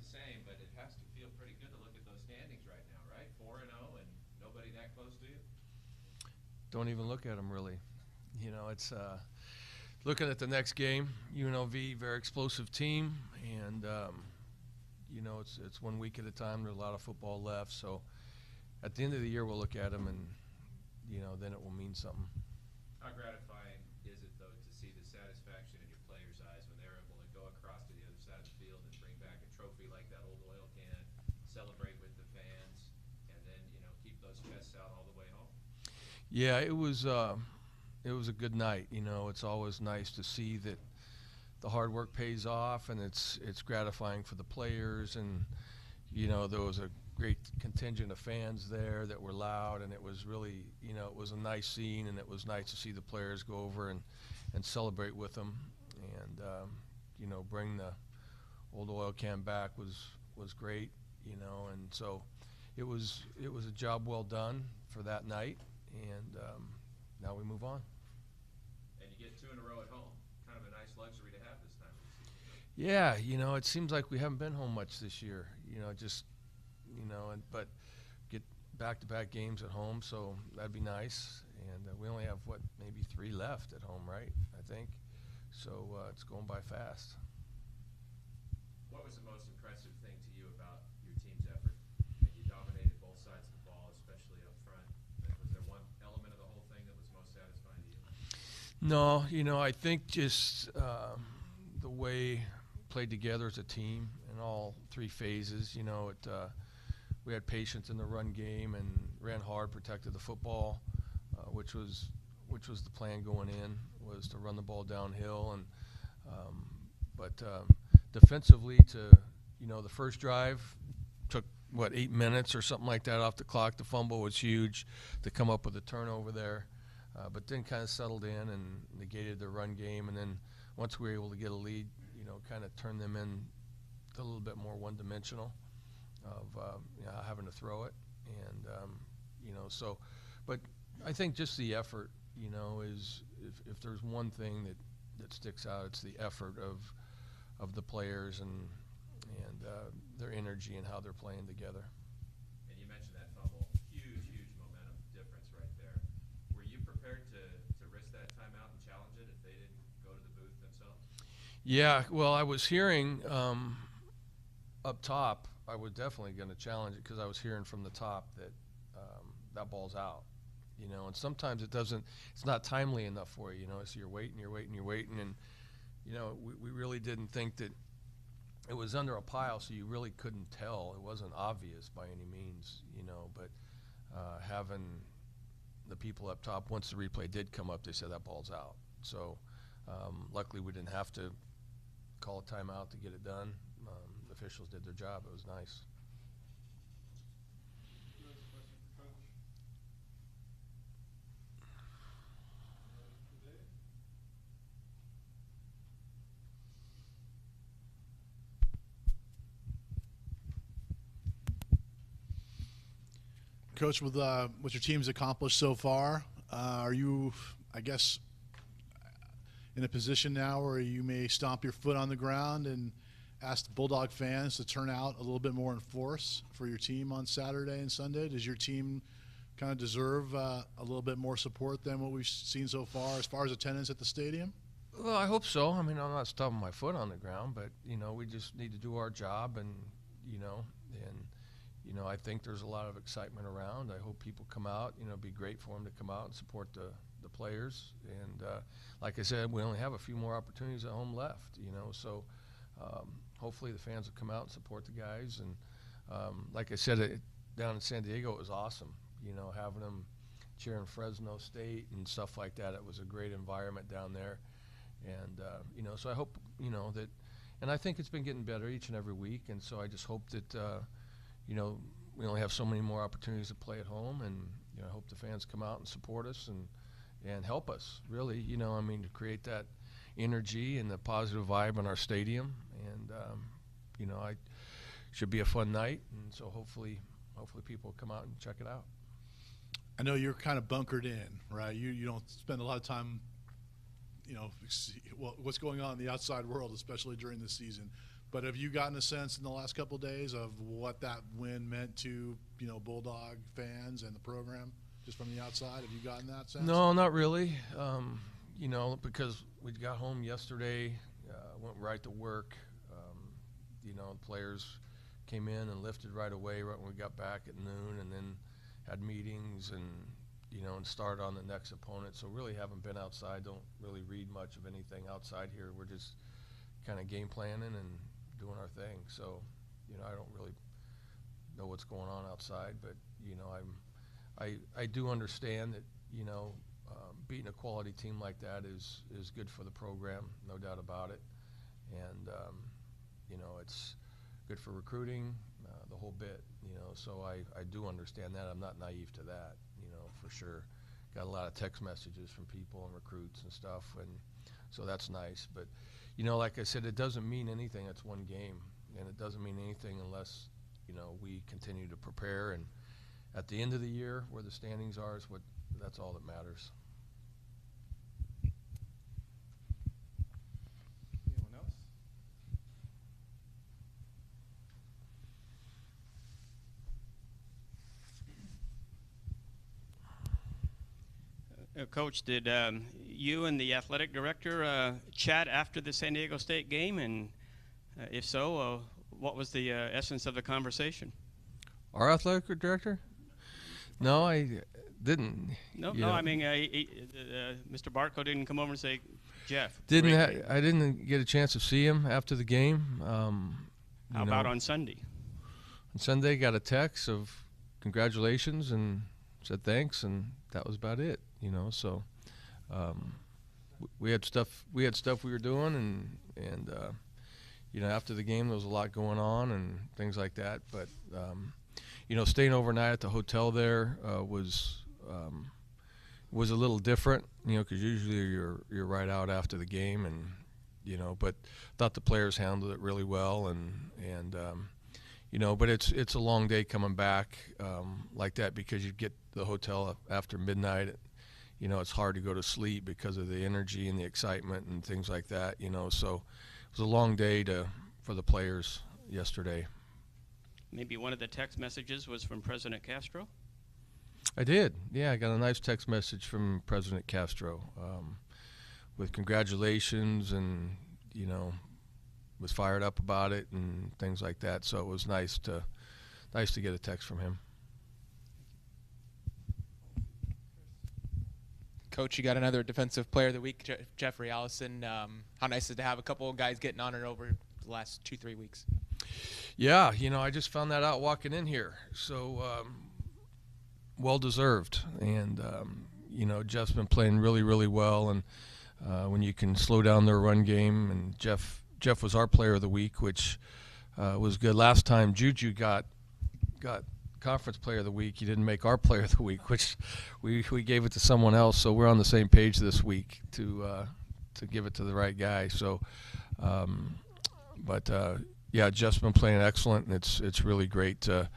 same, but it has to feel pretty good to look at those standings right now, right? 4-0 and nobody that close to you. Don't even look at them really. You know, it's looking at the next game. UNLV, very explosive team, and you know, it's 1 week at a time. There's a lot of football left, so at the end of the year we'll look at them, and you know, then it will mean something. How gratifying is it, though, to see the satisfaction in your players' eyes when they're able to go across to the other side of the field and bring back a trophy like that old oil can, celebrate with the fans, and then, you know, keep those chests out all the way home? Yeah, it was a good night. You know, it's always nice to see that the hard work pays off, and it's gratifying for the players. And you know, there was a great contingent of fans there that were loud, and it was really, you know, it was a nice scene, and it was nice to see the players go over and celebrate with them, and you know, bring the old oil can back was great, you know, and so it was a job well done for that night, and now we move on. And you get 2 in a row at home. Kind of a nice luxury to have this time of the season. Yeah, you know, it seems like we haven't been home much this year, you know, just, you know, but get back-to-back games at home, so that'd be nice. And we only have, what, maybe 3 left at home, right, I think? So it's going by fast. What was the most impressive thing to you about your team's effort? I mean, you dominated both sides of the ball, especially up front. Was there one element of the whole thing that was most satisfying to you? No, you know, I think just the way played together as a team in all 3 phases. You know, we had patience in the run game and ran hard, protected the football, which was the plan going in, was to run the ball downhill. And but defensively, you know, the first drive took, what, 8 minutes or something like that off the clock. The fumble was huge to come up with a turnover there, but then kind of settled in and negated the run game. And then once we were able to get a lead, you know, kind of turn them in a little bit more one-dimensional of you know, having to throw it. And you know, so, but I think just the effort, you know, is if there's one thing that sticks out, it's the effort of the players and their energy and how they're playing together. And you mentioned that fumble. Huge momentum difference right there. Were you prepared to risk that timeout and challenge it if they didn't go to the booth themselves? Yeah, well, I was hearing up top, I was definitely going to challenge it because I was hearing from the top that that ball's out, you know, and sometimes it's not timely enough for you, you know, so you're waiting, and, you know, we really didn't think that it was under a pile, so you really couldn't tell. It wasn't obvious by any means, you know, but having the people up top, once the replay did come up, they said that ball's out. So luckily we didn't have to call a timeout to get it done. The officials did their job. It was nice. Coach, with what your team's accomplished so far, are you, I guess, in a position now where you may stomp your foot on the ground and ask the Bulldog fans to turn out a little bit more in force for your team on Saturday and Sunday? Does your team kind of deserve a little bit more support than what we've seen so far as attendance at the stadium? Well, I hope so. I mean, I'm not stomping my foot on the ground, but, you know, we just need to do our job, and, you know, I think there's a lot of excitement around. I hope people come out. You know, it'd be great for them to come out and support the players. And like I said, we only have a few more opportunities at home left, you know, so hopefully the fans will come out and support the guys. And like I said, down in San Diego, it was awesome, you know, having them cheering Fresno State and stuff like that. It was a great environment down there. And, you know, so I hope, you know, that, and I think it's been getting better each and every week. And so I just hope that, you know, we only have so many more opportunities to play at home, and, you know, I hope the fans come out and support us and help us, really, you know, I mean, to create that energy and the positive vibe in our stadium. And, you know, it should be a fun night, and so hopefully people come out and check it out. I know you're kind of bunkered in, right? You don't spend a lot of time, you know, what's going on in the outside world, especially during the season. But have you gotten a sense in the last couple of days of what that win meant to, Bulldog fans and the program, just from the outside? Have you gotten that sense? No, not really. Because we got home yesterday, went right to work. The players came in and lifted right away right when we got back at noon, and then had meetings and started on the next opponent. So really haven't been outside. Don't really read much of anything outside here. We're just kind of game planning and doing our thing. So, I don't really know what's going on outside, but I do understand that beating a quality team like that is good for the program, no doubt about it, and it's good for recruiting, the whole bit. So I do understand that. I'm not naive to that, for sure. Got a lot of text messages from people and recruits and stuff, and so that's nice. But like I said, it doesn't mean anything. It's one game, and it doesn't mean anything unless we continue to prepare. And at the end of the year, where the standings are, that's all that matters. Anyone else? Coach, did you and the athletic director chat after the San Diego State game? And if so, what was the essence of the conversation? Our athletic director? No, I didn't. No, I mean, Mr. Bartko didn't come over and say, Jeff. I didn't get a chance to see him after the game. How about on Sunday? On Sunday, got a text of congratulations and said thanks, and that was about it. So we had stuff we were doing, and after the game there was a lot going on and things like that. But staying overnight at the hotel there was a little different, because usually you're right out after the game, and but thought the players handled it really well, and but it's a long day coming back like that, because you get the hotel after midnight. It's hard to go to sleep because of the energy and the excitement and things like that. So it was a long day for the players yesterday. Maybe one of the text messages was from President Castro? I did. Yeah, I got a nice text message from President Castro with congratulations, and was fired up about it and things like that. So it was nice to get a text from him. Coach, you got another Defensive Player of the Week, Jeffrey Allison. How nice is it to have a couple of guys getting honored over the last 2-3 weeks? Yeah, I just found that out walking in here. So well deserved, and Jeff's been playing really, really well. And when you can slow down their run game, and Jeff was our Player of the Week, which was good. Last time Juju got Conference Player of the Week, he didn't make our Player of the Week, which we gave it to someone else. So we're on the same page this week to give it to the right guy. So, yeah, Jeff's been playing excellent, and it's really great to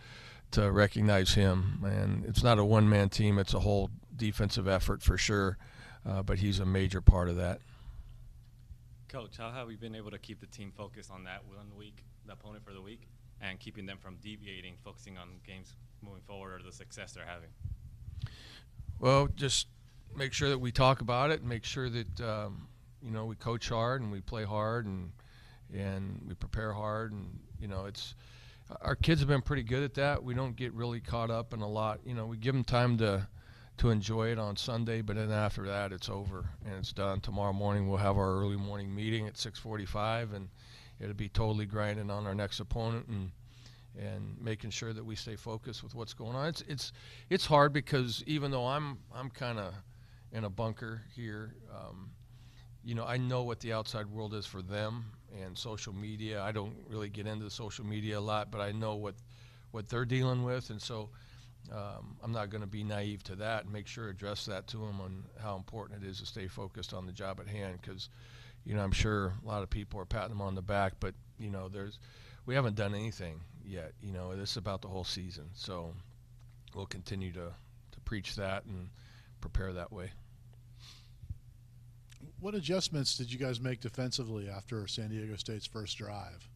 recognize him. And it's not a one-man team; it's a whole defensive effort for sure. But he's a major part of that. Coach, how have we been able to keep the team focused on that 1 week, the opponent for the week, and keeping them from deviating, focusing on games moving forward or the success they're having? Well, just make sure that we talk about it, and make sure that we coach hard and we play hard and we prepare hard, and it's our kids have been pretty good at that. We don't get really caught up in a lot. We give them time to enjoy it on Sunday, but then after that it's over and it's done. Tomorrow morning we'll have our early morning meeting at 6:45, and it'll be totally grinding on our next opponent and making sure that we stay focused with what's going on. It's hard, because even though I'm kind of in a bunker here, I know what the outside world is for them and social media. I don't really get into the social media a lot, but I know what they're dealing with, and so I'm not going to be naive to that, and make sure to address that to them on how important it is to stay focused on the job at hand, because I'm sure a lot of people are patting them on the back, but we haven't done anything yet. This is about the whole season, so we'll continue to preach that and prepare that way. What adjustments did you guys make defensively after San Diego State's first drive?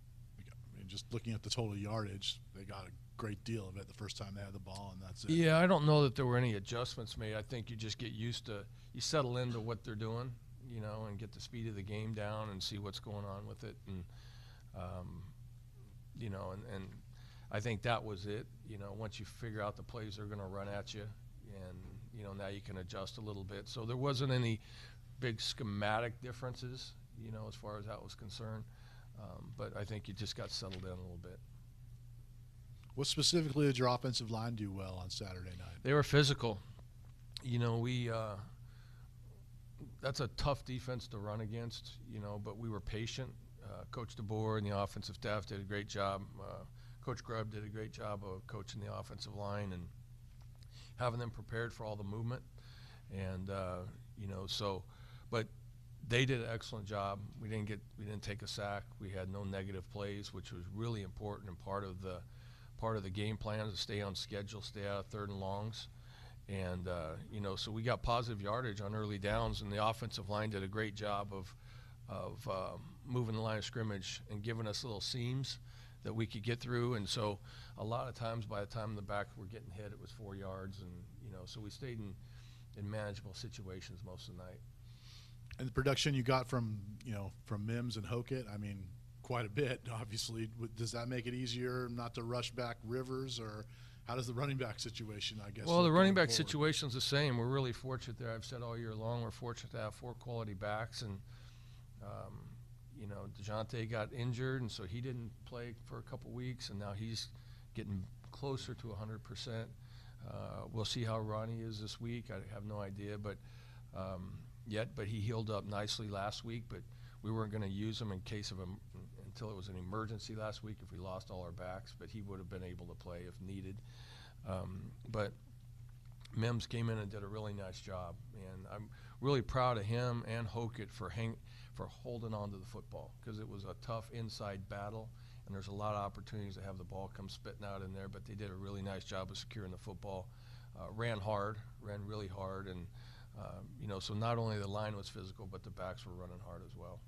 And just looking at the total yardage, they got a great deal of it the first time they had the ball, and that's it. Yeah, I don't know that there were any adjustments made. I think you just get used to, you settle into what they're doing, you know, and get the speed of the game down and see what's going on with it. And, you know, and I think that was it. You know, once you figure out the plays they're going to run at you, and, you know, now you can adjust a little bit. So there wasn't any big schematic differences, you know, as far as that was concerned. But I think you just got settled in a little bit. What specifically did your offensive line do well on Saturday night? They were physical. You know, that's a tough defense to run against, you know, but we were patient. Coach DeBoer and the offensive staff did a great job. Coach Grubb did a great job of coaching the offensive line and having them prepared for all the movement. And, you know, so, but they did an excellent job. We didn't take a sack. We had no negative plays, which was really important and part of the game plan to stay on schedule, stay out of 3rd and longs. And, you know, so we got positive yardage on early downs, and the offensive line did a great job of moving the line of scrimmage and giving us little seams that we could get through. And so a lot of times by the time the backs were getting hit, it was 4 yards. And, you know, so we stayed in manageable situations most of the night. And the production you got from, you know, from Mims and Hokett, I mean, quite a bit, obviously. Does that make it easier not to rush back Rivers, or how does the running back situation, I guess? Well, the running back forward? situation's the same. We're really fortunate there. I've said all year long, we're fortunate to have 4 quality backs. And, you know, DeJounte got injured, and so he didn't play for a couple weeks, and now he's getting closer to 100%. We'll see how Ronnie is this week. I have no idea, but but he healed up nicely last week. But we weren't going to use him in case of until it was an emergency last week if we lost all our backs. But he would have been able to play if needed. But Mims came in and did a really nice job, and I'm really proud of him and Hokett for holding on to the football, because it was a tough inside battle, and there's a lot of opportunities to have the ball come spitting out in there. But they did a really nice job of securing the football. Ran really hard, and you know, so not only the line was physical, but the backs were running hard as well.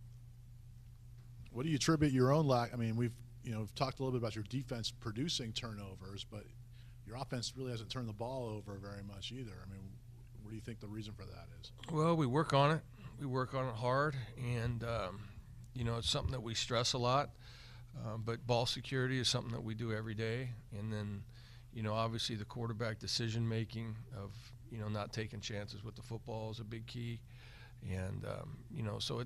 What do you attribute your own lack? I mean, we've talked a little bit about your defense producing turnovers, but your offense really hasn't turned the ball over very much either. I mean, what do you think the reason for that is? Well, we work on it. We work on it hard, and you know, it's something that we stress a lot. But ball security is something that we do every day, and then, you know, obviously the quarterback decision making of, you know, not taking chances with the football is a big key. And, you know, so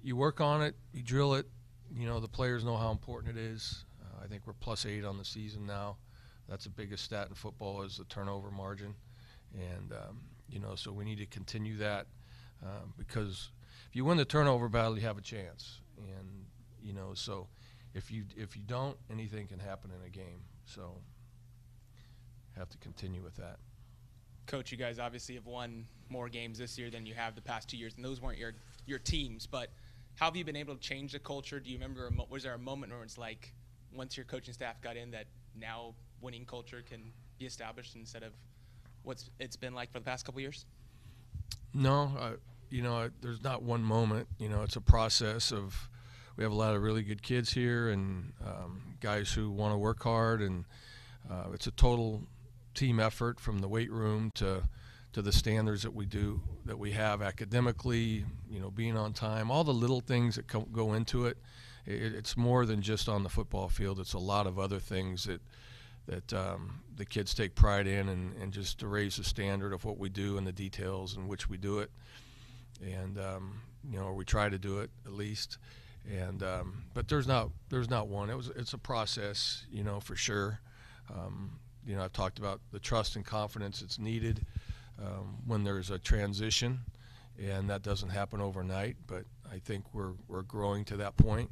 you work on it, you drill it, you know, the players know how important it is. I think we're +8 on the season now. That's the biggest stat in football, is the turnover margin. And, you know, so we need to continue that, because if you win the turnover battle, you have a chance. And, you know, so if you don't, anything can happen in a game. So have to continue with that. Coach, you guys obviously have won more games this year than you have the past 2 years, and those weren't your teams. But how have you been able to change the culture? Do you remember, was there a moment where it's like, once your coaching staff got in, that now winning culture can be established instead of it's been like for the past couple years? No, you know, there's not one moment. You know, it's a process of, we have a lot of really good kids here, and guys who want to work hard, and it's a total team effort, from the weight room to the standards that we have academically, you know, being on time, all the little things that go into it. It's more than just on the football field. It's a lot of other things that the kids take pride in, and just to raise the standard of what we do and the details in which we do it. And, you know, or we try to do it at least. And, but there's not one. It's a process, you know, for sure. You know, I've talked about the trust and confidence that's needed when there's a transition, and that doesn't happen overnight. But I think we're growing to that point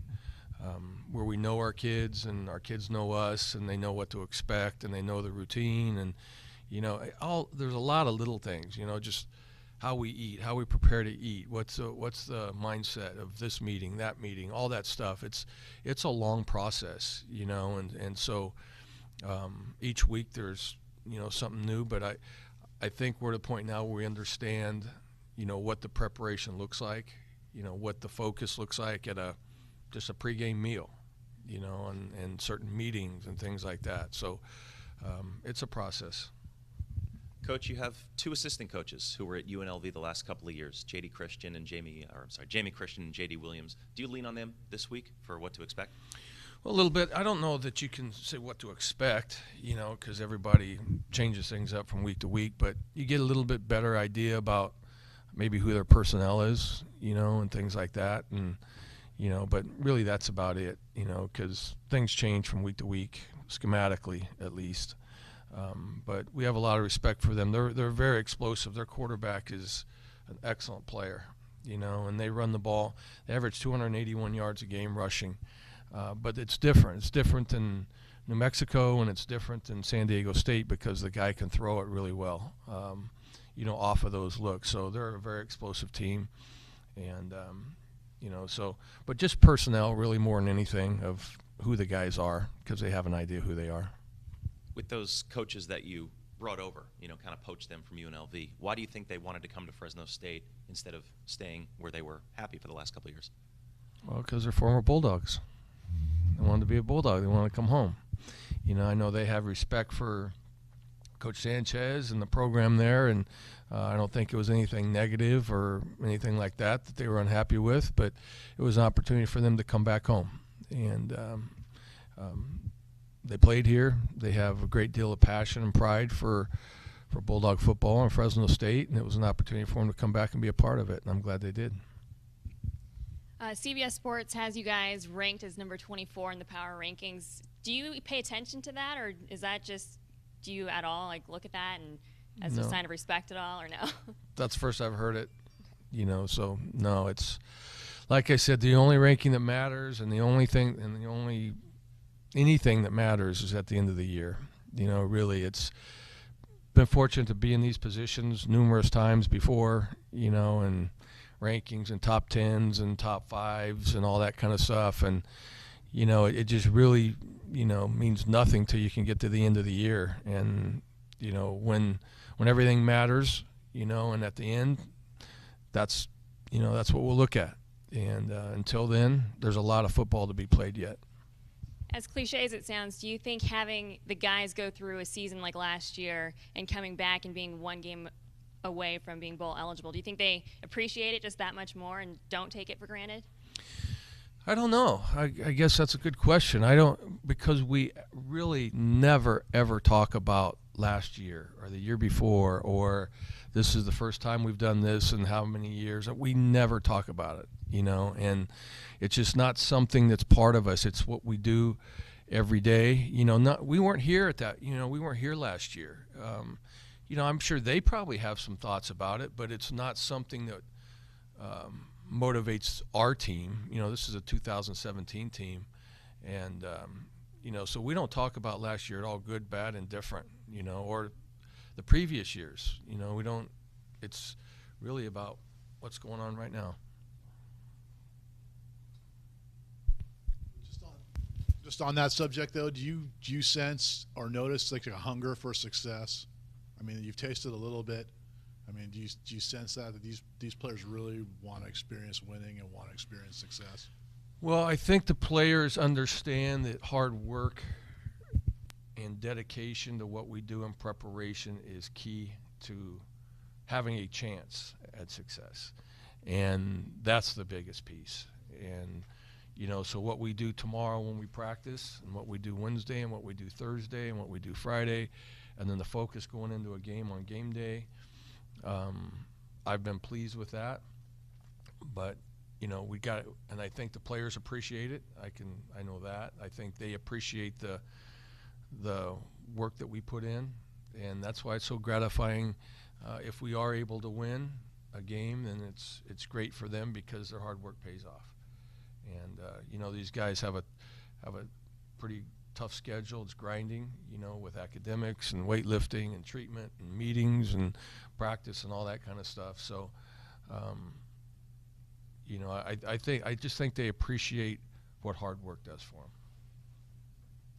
where we know our kids, and our kids know us, and they know what to expect, and they know the routine, and, you know, there's a lot of little things, you know, just how we eat, how we prepare to eat, what's the mindset of this meeting, that meeting, all that stuff. It's a long process, you know, and so. Each week there's, you know, something new, but I think we're at a point now where we understand, you know, what the preparation looks like, you know, what the focus looks like at just a pregame meal, you know, and certain meetings and things like that. So it's a process. Coach, you have two assistant coaches who were at UNLV the last couple of years, Jamie Christian and JD Williams. Do you lean on them this week for what to expect? Well, a little bit. I don't know that you can say what to expect, you know, because everybody changes things up from week to week, but you get a little bit better idea about maybe who their personnel is, you know, and things like that. And, you know, but really that's about it, you know, because things change from week to week, schematically at least. But we have a lot of respect for them. They're very explosive. Their quarterback is an excellent player, you know, and they run the ball. They average 281 yards a game rushing. But it's different. It's different than New Mexico, and it's different than San Diego State because the guy can throw it really well, you know, off of those looks. So they're a very explosive team. And, you know, so, but just personnel really more than anything of who the guys are because they have an idea who they are. With those coaches that you brought over, you know, kind of poached them from UNLV, why do you think they wanted to come to Fresno State instead of staying where they were happy for the last couple of years? Well, because they're former Bulldogs. They wanted to be a Bulldog. They want to come home. You know, I know they have respect for Coach Sanchez and the program there, and I don't think it was anything negative or anything like that they were unhappy with, but it was an opportunity for them to come back home. And they played here. They have a great deal of passion and pride for Bulldog football in Fresno State, and it was an opportunity for them to come back and be a part of it, and I'm glad they did. CBS Sports has you guys ranked as number 24 in the power rankings. Do you pay attention to that, or is that just, do you at all like look at that and as a sign of respect at all, or no? That's the first I've heard it, you know, so no, it's like I said, the only ranking that matters and the only thing and the only anything that matters is at the end of the year. You know, really, it's been fortunate to be in these positions numerous times before, you know, and rankings and top 10s and top 5s and all that kind of stuff. And, you know, it just really, you know, means nothing till you can get to the end of the year. And, you know, when everything matters, you know, and at the end, that's, you know, that's what we'll look at. And until then, there's a lot of football to be played yet. As cliche as it sounds, do you think having the guys go through a season like last year and coming back and being one game away from being bowl eligible, do you think they appreciate it just that much more and don't take it for granted? I don't know. I guess that's a good question. I don't, because we really never ever talk about last year or the year before or this is the first time we've done this in how many years. We never talk about it, you know, and it's just not something that's part of us. It's what we do every day. You know, we weren't here at that, you know, we weren't here last year. You know, I'm sure they probably have some thoughts about it, but it's not something that motivates our team. You know, this is a 2017 team, and you know, so we don't talk about last year at all, good, bad, and different. You know, or the previous years. You know, we don't. It's really about what's going on right now. Just on that subject, though, do you sense or notice like a hunger for success? I mean, you've tasted a little bit. I mean, do you sense that these players really want to experience winning and want to experience success? Well, I think the players understand that hard work and dedication to what we do in preparation is key to having a chance at success. And that's the biggest piece. And, you know, so what we do tomorrow when we practice and what we do Wednesday and what we do Thursday and what we do Friday, and then the focus going into a game on game day, I've been pleased with that. But, you know, we got it, and I think the players appreciate it. I know that. I think they appreciate the work that we put in, and that's why it's so gratifying. If we are able to win a game, then it's great for them because their hard work pays off. And you know, these guys have a pretty tough schedule. It's grinding, you know, with academics and weightlifting and treatment and meetings and practice and all that kind of stuff. So, you know, I just think they appreciate what hard work does for them.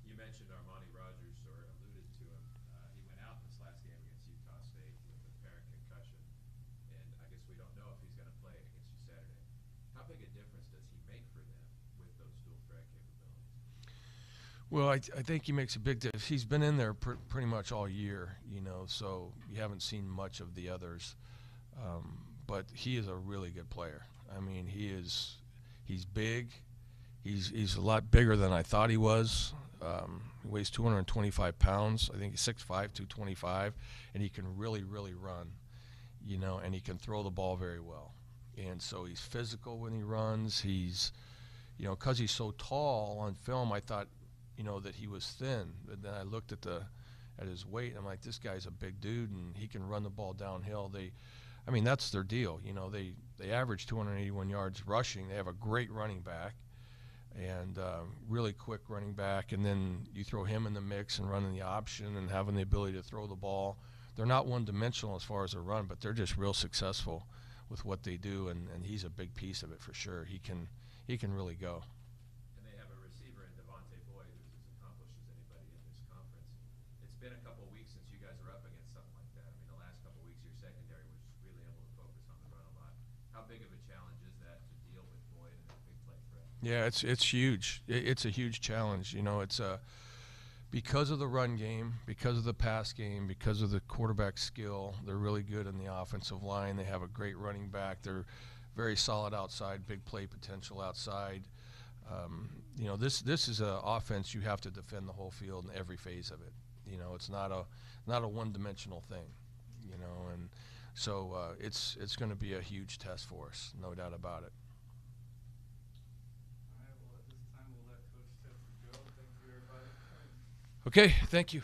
You mentioned Armani Rogers, or alluded to him. He went out in this last game against Utah State with apparent concussion, and I guess we don't know if he's going to play against you Saturday. How big a difference does he make for them with those dual threat capabilities? Well, I think he makes a big difference. He's been in there pretty much all year, so you haven't seen much of the others. But he is a really good player. I mean, he's big. He's a lot bigger than I thought he was. He weighs 225 pounds. I think he's 6'5", 225, and he can really, really run, and he can throw the ball very well. And so he's physical when he runs. He's, because he's so tall on film, I thought, that he was thin. But then I looked at his weight, and I'm like, this guy's a big dude, and he can run the ball downhill. That's their deal. They average 281 yards rushing. They have a great running back, and really quick running back. And then you throw him in the mix and running the option and having the ability to throw the ball. They're not one-dimensional as far as a run, but they're just real successful with what they do, and he's a big piece of it for sure. He can really go. And they have a receiver in Devontae Boyd who's as accomplished as anybody in this conference. It's been a couple of weeks since you guys are up against something like that. The last couple of weeks your secondary was really able to focus on the run a lot. How big of a challenge is that to deal with Boyd and that big play threat? Yeah, it's huge. It's a huge challenge. It's because of the run game, because of the pass game, because of the quarterback skill. They're really good in the offensive line. They have a great running back. They're very solid outside, big play potential outside. This is an offense you have to defend the whole field in every phase of it. It's not a one-dimensional thing. And so it's going to be a huge test for us, no doubt about it. All right. Well, at this time we'll let Coach Tedford go. Thank you, everybody. Okay, thank you.